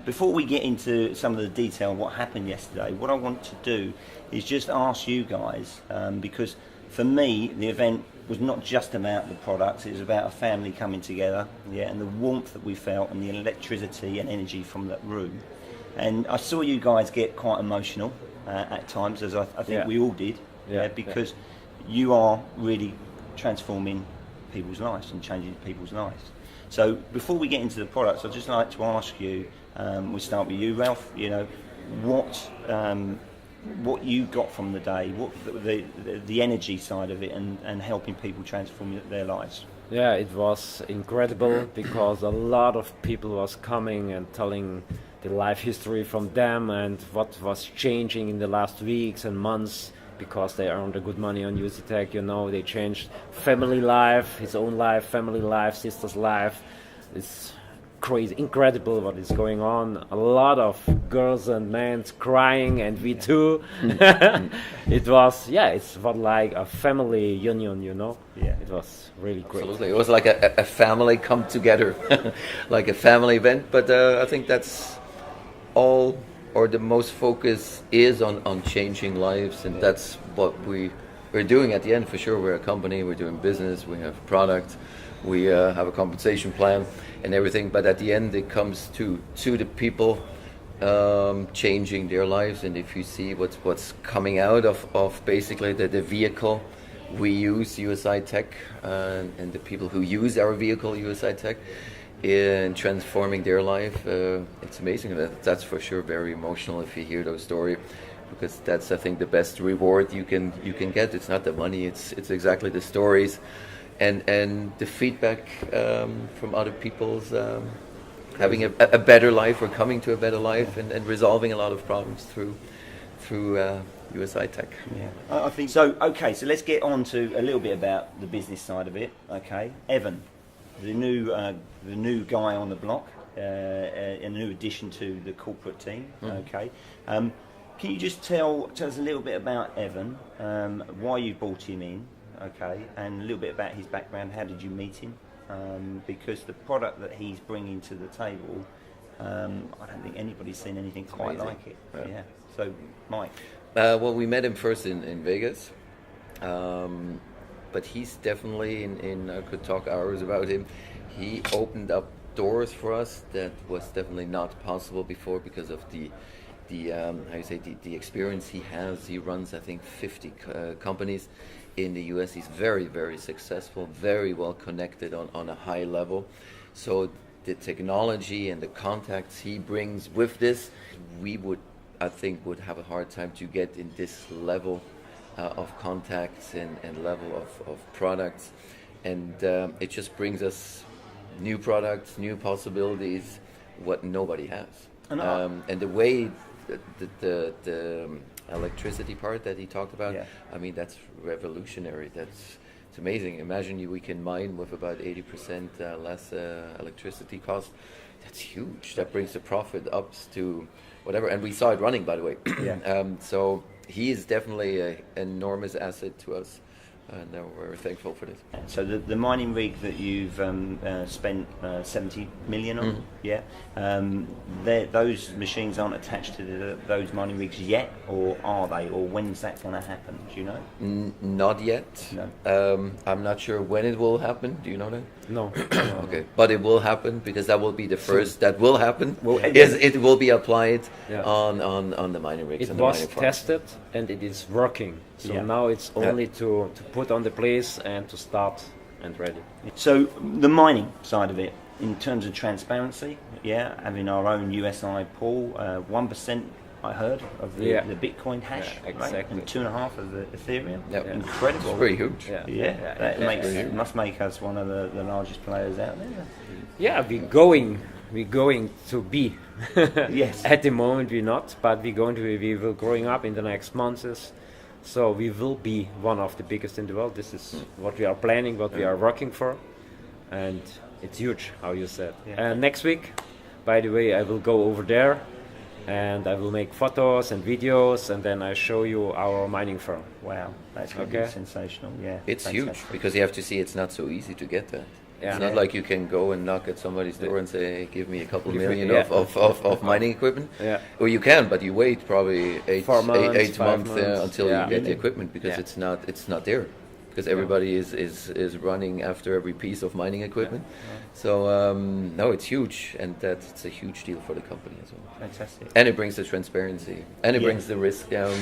before we get into some of the detail of what happened yesterday, what I want to do is just ask you guys, because for me, the event was not just about the products, it was about a family coming together, yeah, and the warmth that we felt and the electricity and energy from that room. And I saw you guys get quite emotional at times, as I think we all did, because you are really transforming people's lives and changing people's lives. So before we get into the products, I'd just like to ask you, we'll start with you, Ralf, you know, what you got from the day, what the energy side of it, and helping people transform their lives. Yeah, it was incredible because a lot of people was coming and telling the life history from them and what was changing in the last weeks and months, because they earned a good money on USI Tech, you know, they changed family life, his own life, family life, sister's life. It's crazy, incredible what is going on. A lot of girls and men crying, and we too. It was, it's like a family union, you know. Yeah, it was really great. Absolutely, it was like a family come together, like a family event. But I think that's all, or the most focus is on changing lives, and that's what we're doing at the end for sure. We're a company, we're doing business, we have product, we have a compensation plan and everything, but at the end it comes to the people changing their lives. And if you see what's coming out of basically the vehicle we use, USI Tech, and the people who use our vehicle, USI Tech, in transforming their life, it's amazing. That's for sure very emotional if you hear those stories, because that's, I think, the best reward you can get. It's not the money, it's exactly the stories and the feedback from other people's having a better life, or coming to a better life, and resolving a lot of problems through USI Tech. Yeah, I think so. Okay, so let's get on to a little bit about the business side of it. Okay, Evan, the new guy on the block, a new addition to the corporate team. Okay, can you just tell us a little bit about Evan, why you brought him in, okay, and a little bit about his background. How did you meet him? Because the product that he's bringing to the table, I don't think anybody's seen anything quite like it. Yeah. So, Mike. Well, we met him first in Vegas, but he's definitely I could talk hours about him. He opened up doors for us that was definitely not possible before, because of the experience he has. He runs, I think, 50 companies in the US. He's very, very successful, very well connected on a high level. So the technology and the contacts he brings with this, we would have a hard time to get in this level of contacts and level of products. And it just brings us new products, new possibilities, what nobody has. And the way the electricity part that he talked about, I mean, that's revolutionary. It's amazing. Imagine we can mine with about 80% less electricity cost. That's huge. That brings the profit up to whatever. And we saw it running, by the way. So he is definitely an enormous asset to us. And we're thankful for this. So the mining rig that you've spent 70 million on, those machines aren't attached to those mining rigs yet, or are they? Or when's that going to happen? Do you know? Not yet. No. I'm not sure when it will happen. Do you know that? No. Okay, but it will happen, because that will be the first that will happen. It will be applied on the mining rigs. It was tested and it is working. So now it's only to put on the place and to start and ready. So the mining side of it, in terms of transparency, having our own USI pool, 1% I heard of the Bitcoin hash, exactly. Right? And 2.5 of the Ethereum. Incredible. It's very huge. That must make us one of the largest players out there. Yeah, we're going to be. Yes. At the moment we're not, but we will growing up in the next months. So we will be one of the biggest in the world. This is what we are planning, what we are working for, and it's huge, how you said. And next week, by the way, I will go over there and I will make photos and videos, and then I show you our mining firm. Wow, that's going to be sensational. Yeah, it's huge, because you have to see it's not so easy to get that. Yeah. It's not like you can go and knock at somebody's door and say, hey, give me a couple Give me- million yeah. of mining equipment. Yeah. Well, you can, but you wait probably 8 4 months, 8 5 months months. until Yeah. you get the equipment because Yeah. it's not there. Because everybody is running after every piece of mining equipment. So no, it's huge, and it's a huge deal for the company as well. Fantastic. And it brings the transparency, and it Yeah. brings the risk down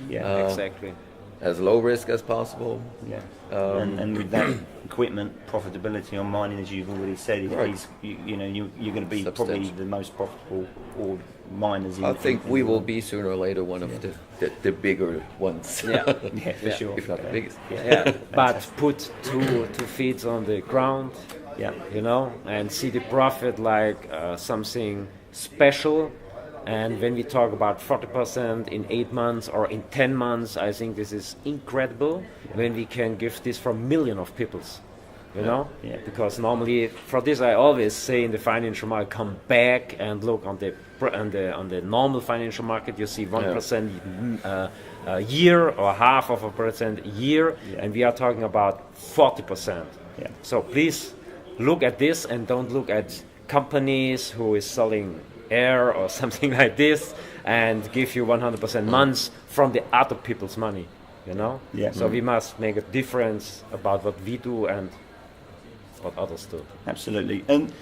Yeah. Exactly. as low risk as possible. Yeah. And with that equipment profitability on mining, as you've already said, Right. you know you're going to be probably Substantial. the most profitable ore miners. I think we will be sooner or later one of the bigger ones. Yeah. Yeah, for Yeah. sure. If not the biggest. Yeah, but put two feet on the ground, Yeah. you know, and see the profit like something special. And when we talk about 40% in 8 months or in 10 months, I think this is incredible when we can give this for millions of peoples, you know? Yeah. Because normally, for this I always say in the financial market, come back and look on the normal financial market, you see 1% a year or half of a percent a year, Yeah. and we are talking about 40%. Yeah. So please look at this and don't look at companies who is selling air or something like this and give you 100% months from the other people's money, you know? Yeah. So we must make a difference about what we do and what others do. Absolutely. And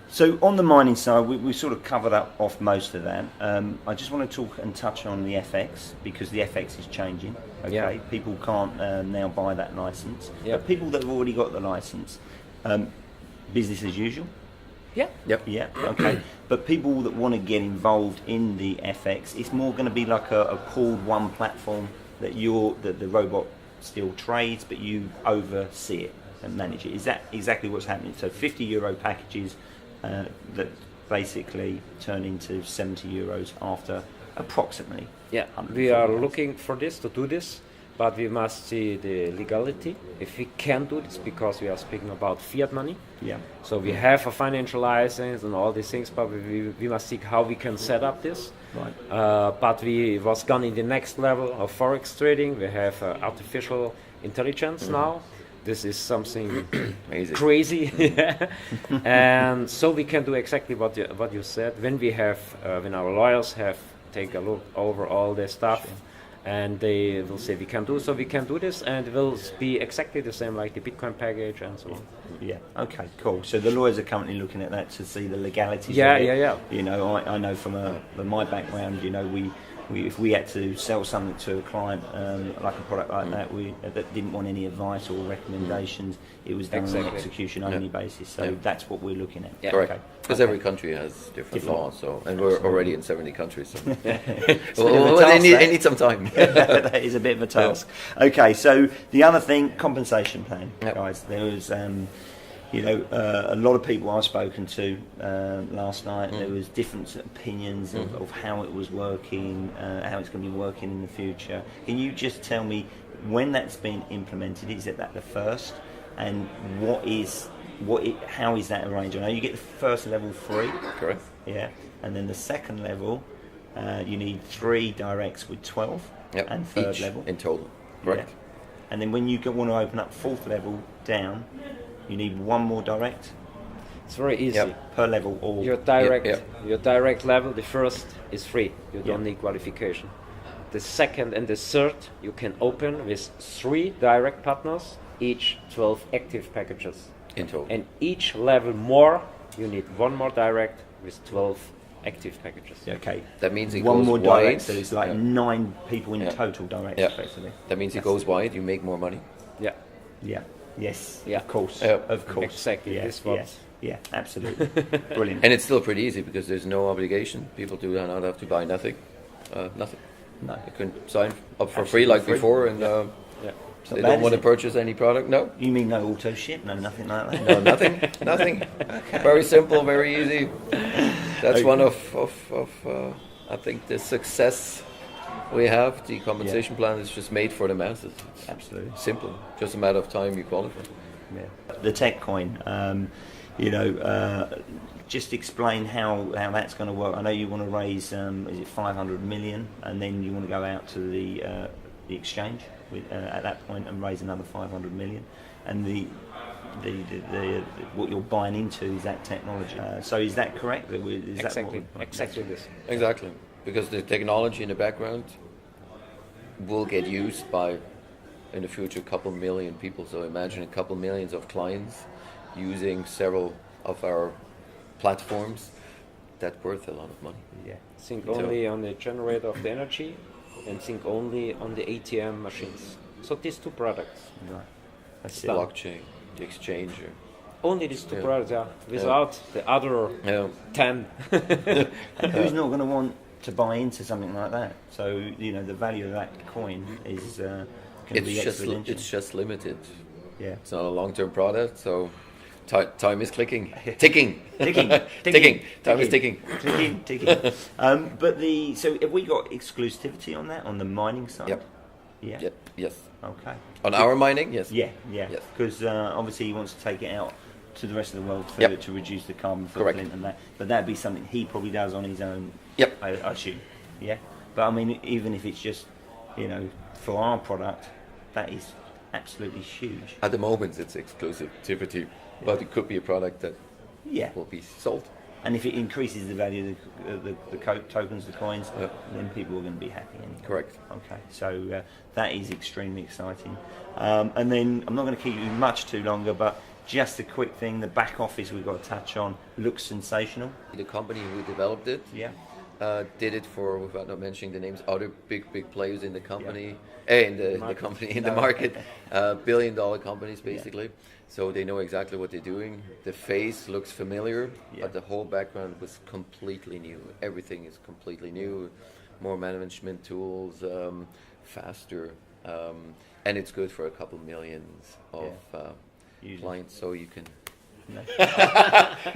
so on the mining side, we sort of covered up off most of that. I just want to talk and touch on the FX because the FX is changing. Okay, Yeah. people can't now buy that license. Yeah. But people that have already got the license, business as usual. Yeah. Yep. Yeah, okay. But people that want to get involved in the FX, it's more going to be like a pooled one platform that the robot still trades, but you oversee it and manage it. Is that exactly what's happening? So €50 packages that basically turn into €70 after approximately. Yeah, 140 we are days. looking for this to do this, but we must see the legality. If we can do this, because we are speaking about fiat money. Yeah. So we have a financial license and all these things, but we must see how we can set up this. Right. But we was gone in the next level of Forex trading. We have artificial intelligence now. This is something Amazing. crazy, and so we can do exactly what you said. When we have, when our lawyers have take a look over all their stuff, and they will say we can do so, we can do this, and it will be exactly the same like the Bitcoin package and so on. Yeah. Okay. Cool. So the lawyers are currently looking at that to see the legalities. Yeah, of it. yeah. You know, I know from my background. You know, we if we had to sell something to a client like a product like that didn't want any advice or recommendations, it was done on an Exactly. execution only basis. So that's what we're looking at. Yeah. Correct. Okay. Because every country has different laws, so and we're already in 70 countries. So. bit of a well, task, they that. need some time. That is a bit of a task. Okay, so the other thing, compensation plan, Yep. guys. There was, a lot of people I've spoken to last night. There was different opinions of how it was working, how it's going to be working in the future. Can you just tell me when that's been implemented? Is it that the first, and how is that arranged? I know you get the first level free. Correct. Yeah, and then the second level, you need 3 directs with 12, Yep. and third Each level. in total. Correct. Yeah. And then when you want to open up 4th level down, you need 1 more direct It's very easy. Yep. per level. Or Your direct, Yeah, your direct level, the first is free. You don't Yeah. need qualification. The second and the third you can open with 3 direct partners, each 12 active packages. In total. And each level more, you need 1 more direct with 12 active packages. Okay. That means it 1 goes more wide. direct, so it's like Yeah. 9 people in Yeah. total direct, Yeah. effectively. That means it goes wide. You make more money. Yeah, Yeah. Yes. Yeah. Of course. Yeah. Of course. Exactly, Yeah. this what- Yeah. Yeah. Absolutely. Brilliant. And it's still pretty easy because there's no obligation. People do not have to buy nothing. Nothing. No. They can sign up for free like free. before, and yeah. they bad, don't is want to it? purchase any product. No, You mean no auto ship? No, nothing like that. no, nothing, nothing. Very simple, very easy. That's one of I think the success we have. The compensation plan is just made for the masses. It's Absolutely. simple, just a matter of time you qualify. Yeah. The tech coin, just explain how that's going to work. I know you want to raise, is it 500 million, and then you want to go out to the exchange at that point and raise another 500 million. And the what you're buying into is that technology. So is that correct? Is Exactly, that exactly this. Exactly, because the technology in the background will get used by, in the future, a couple million people. So imagine a couple millions of clients using several of our platforms. That's worth a lot of money. Yeah. Think only on the generator of the energy, and think only on the ATM machines. So these two products. Right. That's The it. blockchain, the exchanger. Only these two Yeah. products, without the other Yeah. 10. And who's not going to want to buy into something like that? So the value of that coin is going to be exponential. It's just limited. Yeah. It's not a long-term product, so time is ticking. Ticking. Ticking. Time is ticking. Ticking. But so have we got exclusivity on that on the mining side? Yep. Yeah. Yep. Yes. Okay. On our mining, yes. Yeah. Yes. Because obviously he wants to take it out to the rest of the world Yep. to reduce the carbon Correct. footprint and that. But that'd be something he probably does on his own. Yep. I assume. Yeah. But I mean, even if it's just for our product, that is absolutely huge. At the moment, it's exclusivity, but it could be a product that Yeah. will be sold. And if it increases the value of the tokens, the coins, Yeah. then people are going to be happy anyway. Correct. Okay, so that is extremely exciting. And then I'm not going to keep you much too longer, but just a quick thing, the back office we've got to touch on looks sensational. The company who developed it Yeah. did it for, without not mentioning the names, other big players in the company, in the company, in the market, billion-dollar companies basically. So they know exactly what they're doing. The face looks familiar, but the whole background was completely new. Everything is completely new. More management tools, faster, and it's good for a couple millions of clients. So you can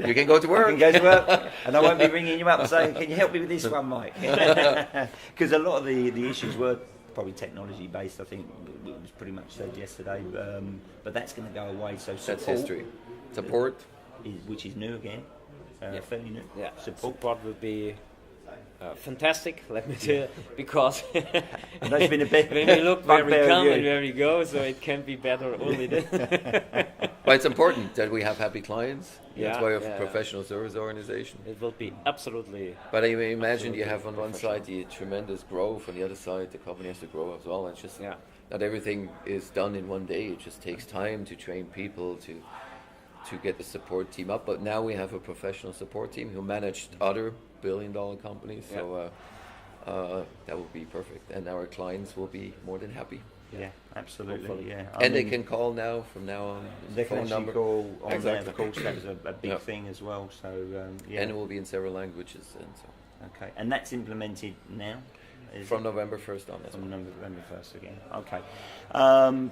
you can go to work. You can go to work, and I won't be ringing you up saying, "Can you help me with this one, Mike?" Because a lot of the issues were probably technology based. I think it was pretty much said yesterday, but that's going to go away. So That's support history. Support. which is new again, fairly new. Yeah, Support. support will be fantastic, let me tell you, because That's been a bit when we look where we bugbear of come you. and where we go, so it can be better only then. But it's important that we have happy clients. That's Yeah, why we have yeah, a professional service organization. It will be absolutely. But I mean, imagine you have on one side the tremendous growth, on the other side the company has to grow as well. It's just not everything is done in one day. It just takes time to train people to get the support team up. But now we have a professional support team who managed other billion-dollar companies. So that will be perfect, and our clients will be more than happy. Yeah, absolutely. Hopefully. Yeah, And they can call now from now on. They can phone actually number. call on Exactly. there. Of course, that was a big Yeah. thing as well. So And it will be in several languages. And so okay, and that's implemented now. Is from it? November 1st on. As well. From November 1st again. Okay.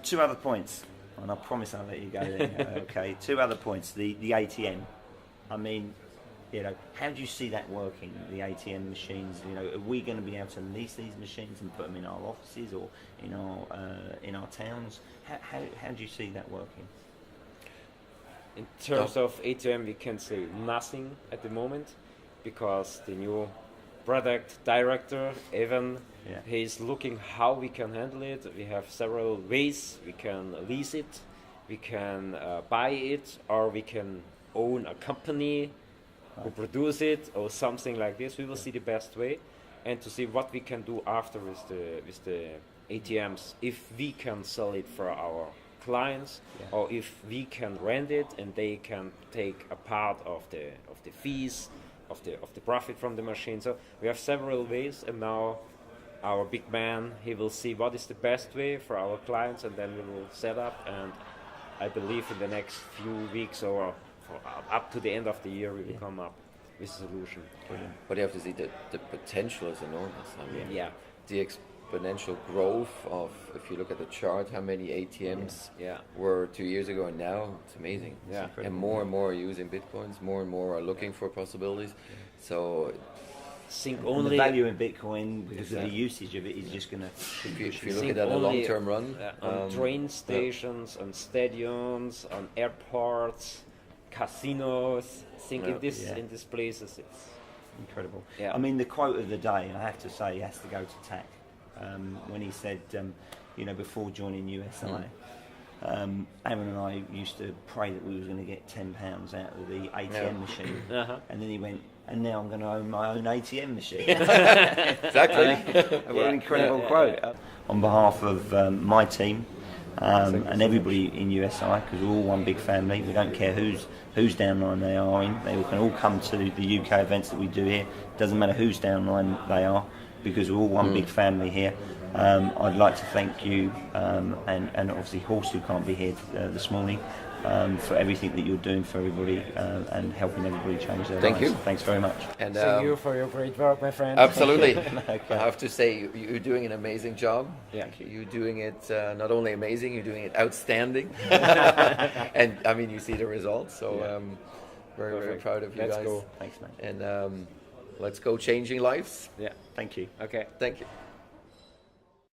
2 other points, and I promise I'll let you go then. Okay. 2 other points. The ATM. I mean, how do you see that working? The ATM machines. Are we going to be able to lease these machines and put them in our offices or in our towns? How do you see that working? In terms of ATM, we can say nothing at the moment, because the new product director, Evan, he's looking how we can handle it. We have several ways. We can lease it, we can buy it, or we can own a company who produce it or something like this. We will see the best way, and to see what we can do after with the ATMs, if we can sell it for our clients, or if we can rent it and they can take a part of the fees of the profit from the machine. So we have several ways, and now our big man, he will see what is the best way for our clients, and then we will set up, and I believe in the next few weeks or up to the end of the year we will come up with a solution. Brilliant. But you have to see that the potential is enormous. I mean, Yeah. the exponential growth of, if you look at the chart, how many ATMs Yeah. were 2 years ago and now, it's amazing. Yeah. And more are using Bitcoins, more and more are looking for possibilities. So Think And only the value in Bitcoin, because of the Exactly. usage of it, is just going to. if you look think at that in a only, long-term run, on train stations, on stadiums, on airports, casinos. Think in these places, it's Incredible. Yeah. I mean, the quote of the day, I have to say, has to go to Tack. When he said, before joining USI, Aaron and I used to pray that we was going to get £10 out of the ATM Yeah. machine, Uh-huh. and then he went, and now I'm going to own my own ATM machine. Exactly. What an incredible quote. On behalf of my team and everybody in USI, because we're all one big family, we don't care whose downline they are in, they can all come to the UK events that we do here. Doesn't matter whose downline they are, because we're all one big family here. I'd like to thank you and obviously Horst, who can't be here this morning, for everything that you're doing for everybody and helping everybody change their Thank lives. you. Thanks very much. And Thank you for your great work, my friend. absolutely, Okay. I have to say you're doing an amazing job. Yeah. You're doing it not only amazing, you're doing it outstanding. And I mean, you see the results. So very Perfect. proud of you Let's guys. go. Thanks, mate. And let's go changing lives. Yeah. Thank you. Okay. Thank you.